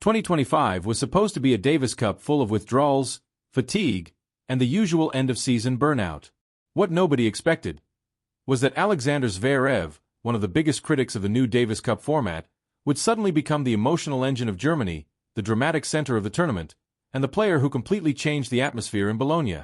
2025 was supposed to be a Davis Cup full of withdrawals, fatigue, and the usual end-of-season burnout. What nobody expected was that Alexander Zverev, one of the biggest critics of the new Davis Cup format, would suddenly become the emotional engine of Germany, the dramatic center of the tournament, and the player who completely changed the atmosphere in Bologna.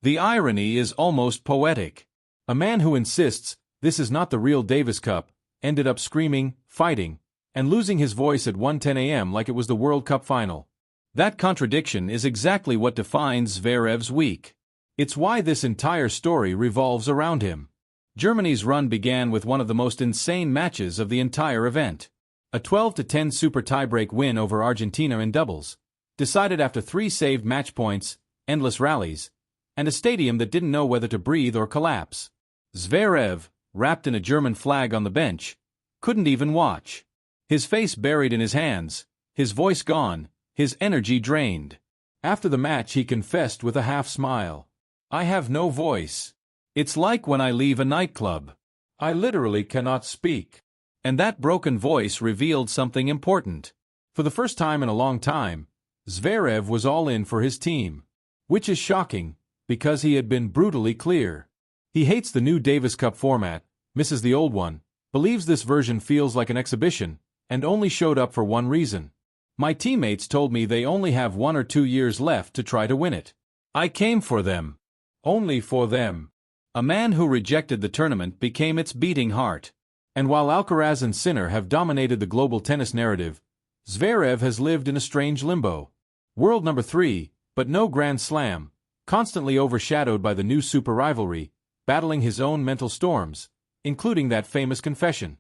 The irony is almost poetic. A man who insists this is not the real Davis Cup ended up screaming, fighting, and losing his voice at 1:10 a.m. like it was the World Cup final. That contradiction is exactly what defines Zverev's week. It's why this entire story revolves around him. Germany's run began with one of the most insane matches of the entire event. A 12-10 super tiebreak win over Argentina in doubles, decided after 3 saved match points, endless rallies, and a stadium that didn't know whether to breathe or collapse. Zverev, wrapped in a German flag on the bench, couldn't even watch. His face buried in his hands, his voice gone, his energy drained. After the match he confessed with a half-smile. "I have no voice. It's like when I leave a nightclub. I literally cannot speak." And that broken voice revealed something important. For the first time in a long time, Zverev was all in for his team. Which is shocking, because he had been brutally clear. He hates the new Davis Cup format, misses the old one, believes this version feels like an exhibition, and only showed up for one reason. "My teammates told me they only have 1 or 2 years left to try to win it. I came for them. Only for them." A man who rejected the tournament became its beating heart. And while Alcaraz and Sinner have dominated the global tennis narrative, Zverev has lived in a strange limbo. World number 3, but no Grand Slam, constantly overshadowed by the new super rivalry, battling his own mental storms, including that famous confession.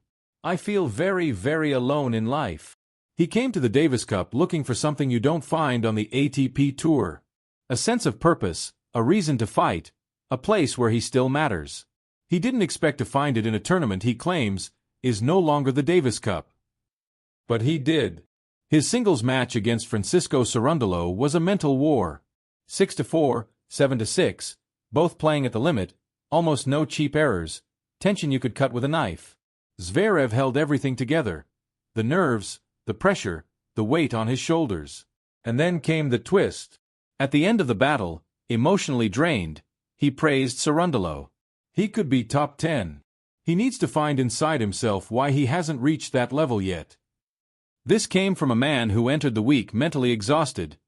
"I feel very, very alone in life." He came to the Davis Cup looking for something you don't find on the ATP Tour. A sense of purpose, a reason to fight, a place where he still matters. He didn't expect to find it in a tournament he claims is no longer the Davis Cup. But he did. His singles match against Francisco Cerundolo was a mental war. 6-4, 7-6, both playing at the limit, almost no cheap errors, tension you could cut with a knife. Zverev held everything together. The nerves, the pressure, the weight on his shoulders. And then came the twist. At the end of the battle, emotionally drained, he praised Cerundolo. He could be top 10. He needs to find inside himself why he hasn't reached that level yet. This came from a man who entered the week mentally exhausted,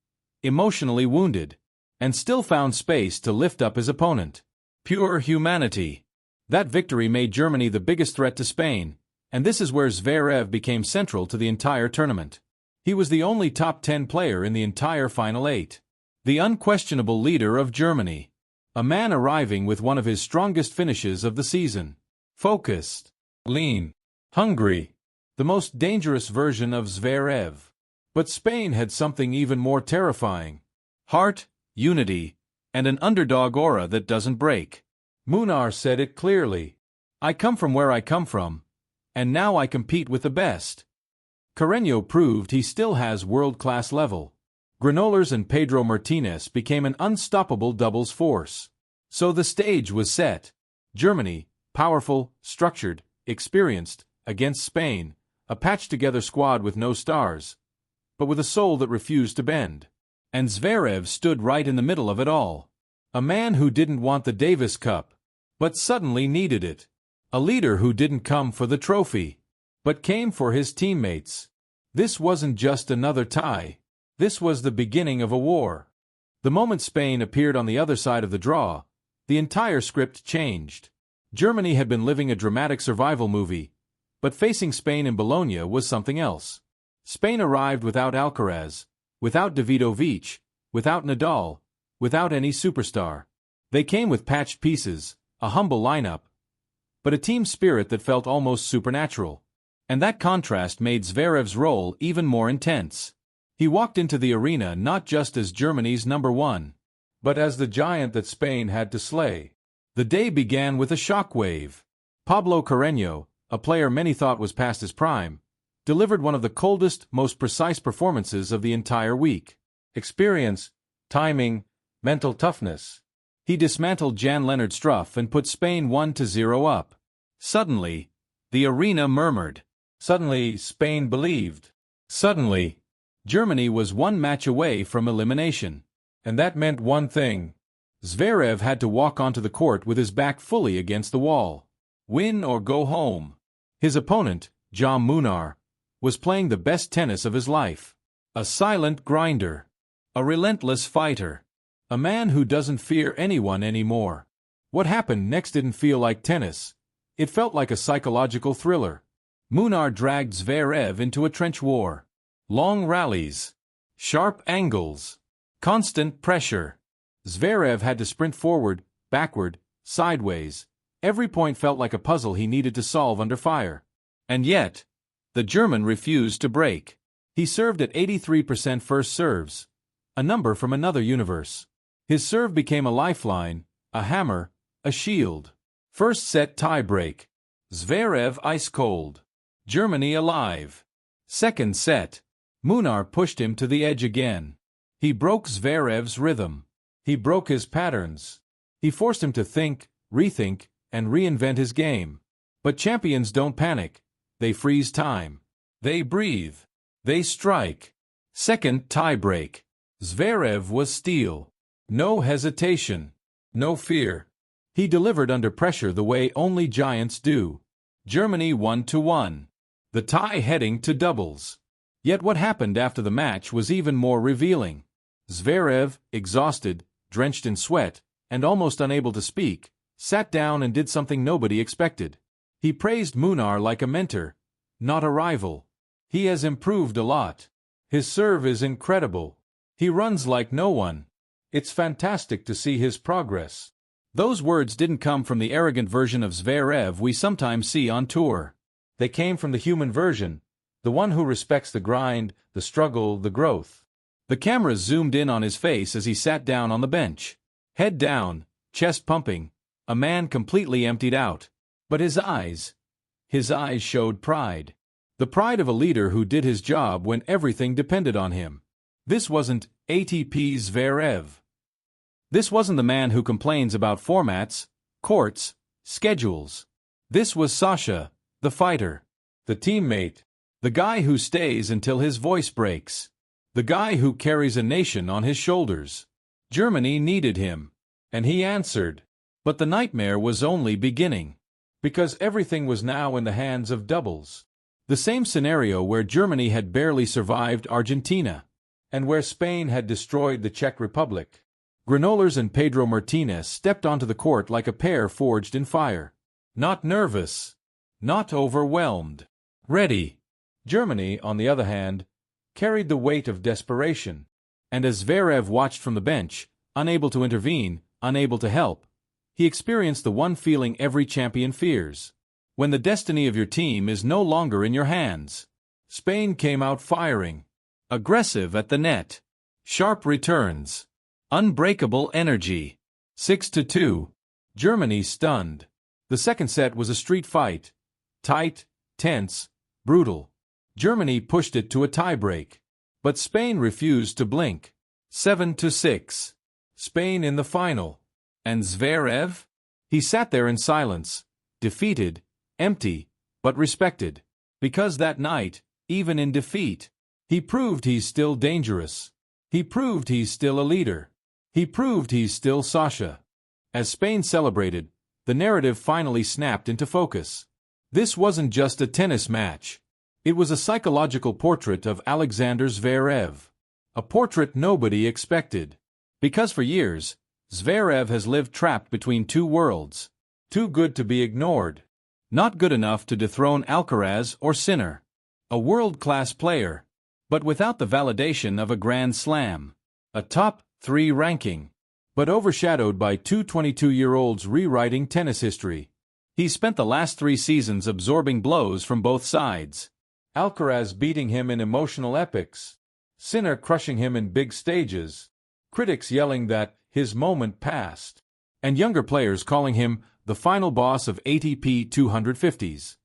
emotionally wounded, and still found space to lift up his opponent. Pure humanity. That victory made Germany the biggest threat to Spain, and this is where Zverev became central to the entire tournament. He was the only top 10 player in the entire Final 8. The unquestionable leader of Germany. A man arriving with one of his strongest finishes of the season. Focused, lean, hungry. The most dangerous version of Zverev. But Spain had something even more terrifying. Heart, unity, and an underdog aura that doesn't break. Munar said it clearly. "I come from where I come from, and now I compete with the best." Carreño proved he still has world-class level. Granollers and Pedro Martinez became an unstoppable doubles force. So the stage was set. Germany, powerful, structured, experienced, against Spain, a patched-together squad with no stars, but with a soul that refused to bend. And Zverev stood right in the middle of it all. A man who didn't want the Davis Cup, but suddenly needed it. A leader who didn't come for the trophy, but came for his teammates. This wasn't just another tie. This was the beginning of a war. The moment Spain appeared on the other side of the draw, the entire script changed. Germany had been living a dramatic survival movie, but facing Spain in Bologna was something else. Spain arrived without Alcaraz, without Davidovic, without Nadal, without any superstar. They came with patched pieces, a humble lineup, but a team spirit that felt almost supernatural. And that contrast made Zverev's role even more intense. He walked into the arena not just as Germany's number 1, but as the giant that Spain had to slay. The day began with a shockwave. Pablo Carreño, a player many thought was past his prime, delivered one of the coldest, most precise performances of the entire week. Experience, timing, mental toughness. He dismantled Jan-Lennard Struff and put Spain 1-0 up. Suddenly, the arena murmured. Suddenly, Spain believed. Suddenly, Germany was one match away from elimination. And that meant one thing. Zverev had to walk onto the court with his back fully against the wall. Win or go home. His opponent, Jan Munar, was playing the best tennis of his life. A silent grinder. A relentless fighter. A man who doesn't fear anyone anymore. What happened next didn't feel like tennis. It felt like a psychological thriller. Munar dragged Zverev into a trench war. Long rallies. Sharp angles. Constant pressure. Zverev had to sprint forward, backward, sideways. Every point felt like a puzzle he needed to solve under fire. And yet, the German refused to break. He served at 83% first serves, a number from another universe. His serve became a lifeline, a hammer, a shield. First set tie-break. Zverev ice-cold. Germany alive. Second set. Munar pushed him to the edge again. He broke Zverev's rhythm. He broke his patterns. He forced him to think, rethink, and reinvent his game. But champions don't panic. They freeze time. They breathe. They strike. Second tie-break. Zverev was steel. No hesitation. No fear. He delivered under pressure the way only giants do. Germany 1-1. The tie heading to doubles. Yet what happened after the match was even more revealing. Zverev, exhausted, drenched in sweat, and almost unable to speak, sat down and did something nobody expected. He praised Munar like a mentor, not a rival. He has improved a lot. His serve is incredible. He runs like no one. It's fantastic to see his progress. Those words didn't come from the arrogant version of Zverev we sometimes see on tour. They came from the human version, the one who respects the grind, the struggle, the growth. The cameras zoomed in on his face as he sat down on the bench. Head down, chest pumping, a man completely emptied out. But his eyes showed pride. The pride of a leader who did his job when everything depended on him. This wasn't ATP Zverev. This wasn't the man who complains about formats, courts, schedules. This was Sasha, the fighter, the teammate, the guy who stays until his voice breaks, the guy who carries a nation on his shoulders. Germany needed him, and he answered. But the nightmare was only beginning, because everything was now in the hands of doubles. The same scenario where Germany had barely survived Argentina, and where Spain had destroyed the Czech Republic. Granollers and Pedro Martinez stepped onto the court like a pair forged in fire. Not nervous. Not overwhelmed. Ready. Germany, on the other hand, carried the weight of desperation. And as Zverev watched from the bench, unable to intervene, unable to help, he experienced the one feeling every champion fears. When the destiny of your team is no longer in your hands. Spain came out firing. Aggressive at the net. Sharp returns. Unbreakable energy. 6-2. Germany stunned. The second set was a street fight. Tight, tense, brutal. Germany pushed it to a tiebreak. But Spain refused to blink. 7-6. Spain in the final. And Zverev? He sat there in silence, defeated, empty, but respected. Because that night, even in defeat, he proved he's still dangerous. He proved he's still a leader. He proved he's still Sasha. As Spain celebrated, the narrative finally snapped into focus. This wasn't just a tennis match. It was a psychological portrait of Alexander Zverev. A portrait nobody expected. Because for years, Zverev has lived trapped between two worlds. Too good to be ignored. Not good enough to dethrone Alcaraz or Sinner. A world-class player, but without the validation of a Grand Slam. A top 3 ranking, but overshadowed by two 22-year-olds rewriting tennis history. He spent the last 3 seasons absorbing blows from both sides. Alcaraz beating him in emotional epics. Sinner crushing him in big stages. Critics yelling that his moment passed. And younger players calling him the final boss of ATP 250s.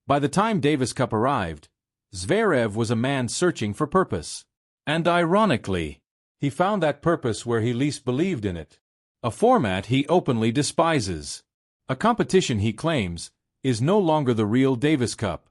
By the time Davis Cup arrived, Zverev was a man searching for purpose. And ironically, he found that purpose where he least believed in it. A format he openly despises. A competition he claims is no longer the real Davis Cup.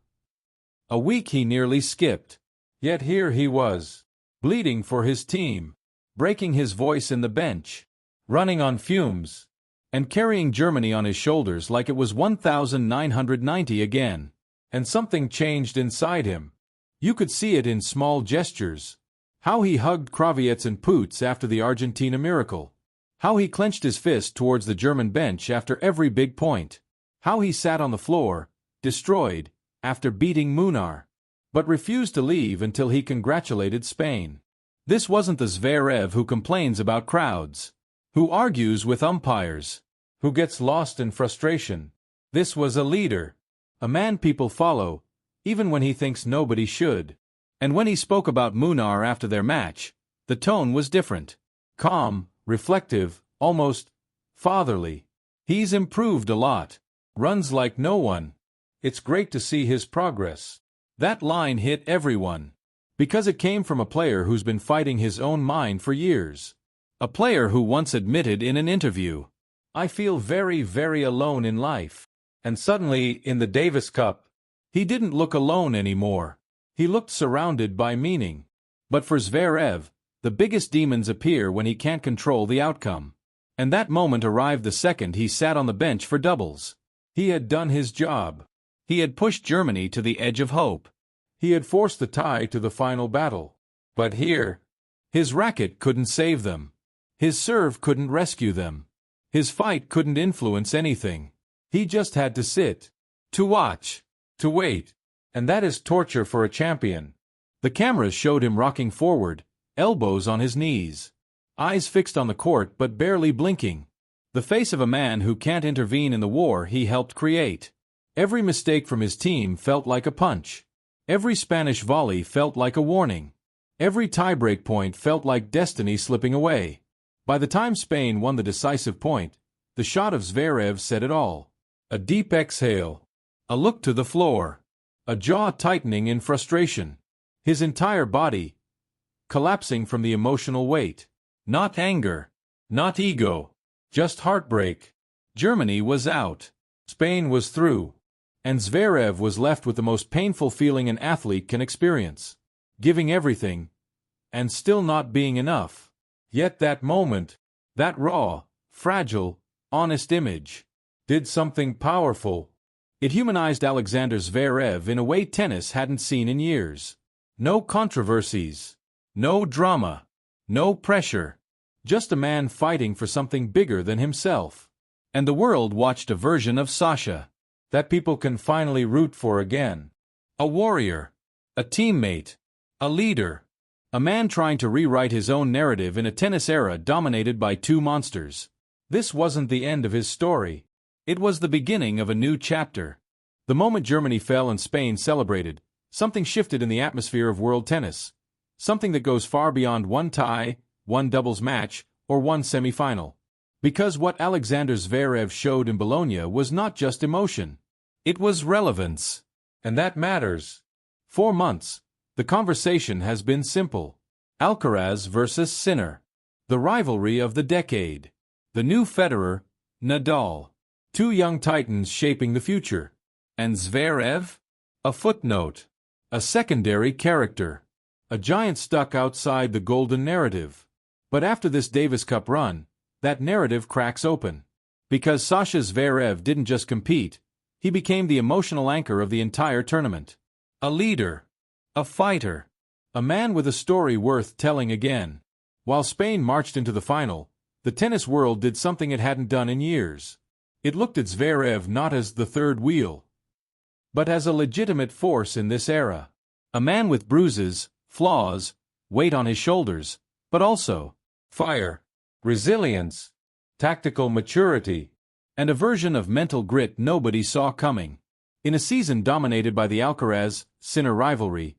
A week he nearly skipped. Yet here he was, bleeding for his team, breaking his voice in the bench, running on fumes, and carrying Germany on his shoulders like it was 1990 again. And something changed inside him. You could see it in small gestures. How he hugged Krawietz and Poots after the Argentina miracle. How he clenched his fist towards the German bench after every big point. How he sat on the floor, destroyed, after beating Munar, but refused to leave until he congratulated Spain. This wasn't the Zverev who complains about crowds, who argues with umpires, who gets lost in frustration. This was a leader, a man people follow, even when he thinks nobody should. And when he spoke about Munar after their match, the tone was different. Calm, reflective, almost fatherly. He's improved a lot. Runs like no one. It's great to see his progress. That line hit everyone. Because it came from a player who's been fighting his own mind for years. A player who once admitted in an interview, "I feel very, very alone in life." And suddenly, in the Davis Cup, he didn't look alone anymore. He looked surrounded by meaning. But for Zverev, the biggest demons appear when he can't control the outcome. And that moment arrived the second he sat on the bench for doubles. He had done his job. He had pushed Germany to the edge of hope. He had forced the tie to the final battle. But here, his racket couldn't save them. His serve couldn't rescue them. His fight couldn't influence anything. He just had to sit, to watch, to wait. And that is torture for a champion. The cameras showed him rocking forward, elbows on his knees, eyes fixed on the court but barely blinking. The face of a man who can't intervene in the war he helped create. Every mistake from his team felt like a punch. Every Spanish volley felt like a warning. Every tiebreak point felt like destiny slipping away. By the time Spain won the decisive point, the shot of Zverev said it all. A deep exhale. A look to the floor. A jaw tightening in frustration. His entire body collapsing from the emotional weight. Not anger. Not ego. Just heartbreak. Germany was out. Spain was through. And Zverev was left with the most painful feeling an athlete can experience. Giving everything, and still not being enough. Yet that moment, that raw, fragile, honest image, did something powerful. It humanized Alexander Zverev in a way tennis hadn't seen in years. No controversies. No drama. No pressure. Just a man fighting for something bigger than himself. And the world watched a version of Sasha that people can finally root for again. A warrior. A teammate. A leader. A man trying to rewrite his own narrative in a tennis era dominated by two monsters. This wasn't the end of his story. It was the beginning of a new chapter. The moment Germany fell and Spain celebrated, something shifted in the atmosphere of world tennis. Something that goes far beyond one tie, one doubles match, or one semifinal. Because what Alexander Zverev showed in Bologna was not just emotion. It was relevance. And that matters. 4 months. The conversation has been simple. Alcaraz versus Sinner. The rivalry of the decade. The new Federer, Nadal. Two young titans shaping the future. And Zverev? A footnote. A secondary character. A giant stuck outside the golden narrative. But after this Davis Cup run, that narrative cracks open. Because Sasha Zverev didn't just compete, he became the emotional anchor of the entire tournament. A leader. A fighter. A man with a story worth telling again. While Spain marched into the final, the tennis world did something it hadn't done in years. It looked at Zverev not as the third wheel, but as a legitimate force in this era. A man with bruises, flaws, weight on his shoulders, but also fire, resilience, tactical maturity, and a version of mental grit nobody saw coming. In a season dominated by the Alcaraz-Sinner rivalry,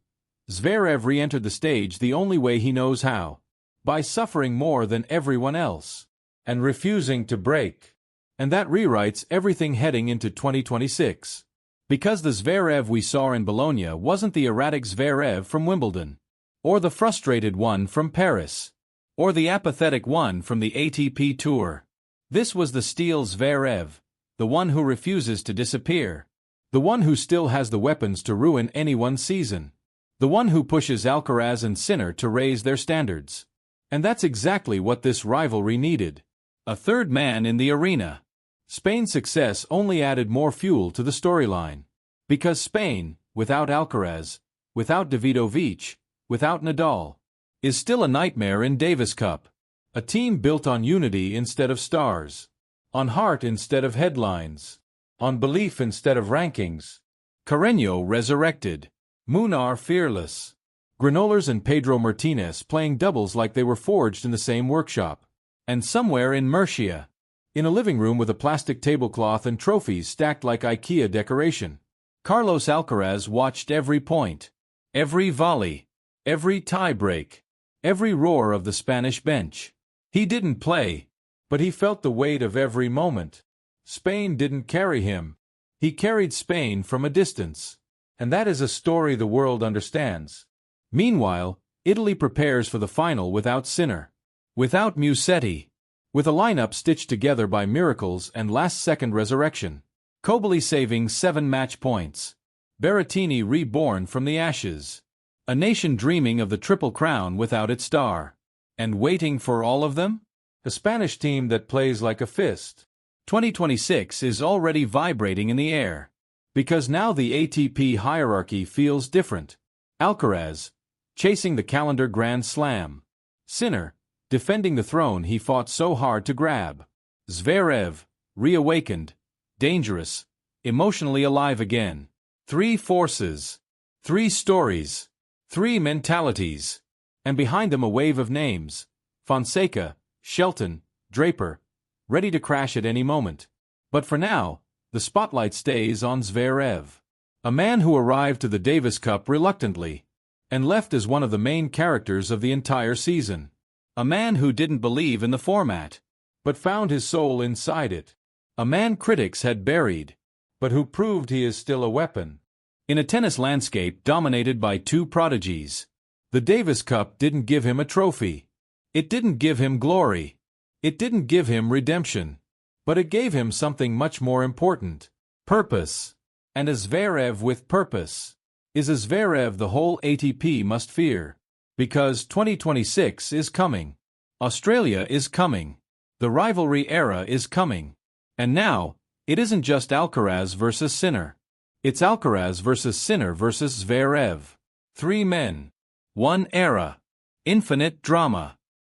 Zverev re-entered the stage the only way he knows how, by suffering more than everyone else, and refusing to break. And that rewrites everything heading into 2026. Because the Zverev we saw in Bologna wasn't the erratic Zverev from Wimbledon, or the frustrated one from Paris, or the apathetic one from the ATP Tour. This was the steel Zverev, the one who refuses to disappear, the one who still has the weapons to ruin anyone's season. The one who pushes Alcaraz and Sinner to raise their standards. And that's exactly what this rivalry needed. A third man in the arena. Spain's success only added more fuel to the storyline. Because Spain, without Alcaraz, without Davidovich, without Nadal, is still a nightmare in Davis Cup. A team built on unity instead of stars. On heart instead of headlines. On belief instead of rankings. Carreño resurrected. Munar fearless. Granolers and Pedro Martinez playing doubles like they were forged in the same workshop. And somewhere in Murcia, in a living room with a plastic tablecloth and trophies stacked like IKEA decoration, Carlos Alcaraz watched every point, every volley, every tie-break, every roar of the Spanish bench. He didn't play, but he felt the weight of every moment. Spain didn't carry him. He carried Spain from a distance. And that is a story the world understands. Meanwhile, Italy prepares for the final without Sinner, without Musetti, with a lineup stitched together by miracles and last-second resurrection. Kobeli saving 7 match points. Berrettini reborn from the ashes. A nation dreaming of the Triple Crown without its star. And waiting for all of them? A Spanish team that plays like a fist. 2026 is already vibrating in the air. Because now the ATP hierarchy feels different. Alcaraz, chasing the calendar Grand Slam. Sinner, defending the throne he fought so hard to grab. Zverev, reawakened, dangerous, emotionally alive again. 3 forces. 3 stories. 3 mentalities. And behind them a wave of names. Fonseca, Shelton, Draper, ready to crash at any moment. But for now, the spotlight stays on Zverev. A man who arrived to the Davis Cup reluctantly, and left as one of the main characters of the entire season. A man who didn't believe in the format, but found his soul inside it. A man critics had buried, but who proved he is still a weapon. In a tennis landscape dominated by 2 prodigies, the Davis Cup didn't give him a trophy. It didn't give him glory. It didn't give him redemption. But it gave him something much more important. Purpose. And a Zverev with purpose. Is a Zverev the whole ATP must fear. Because 2026 is coming. Australia is coming. The rivalry era is coming. And now, it isn't just Alcaraz versus Sinner. It's Alcaraz versus Sinner versus Zverev. 3 men. 1 era. Infinite drama.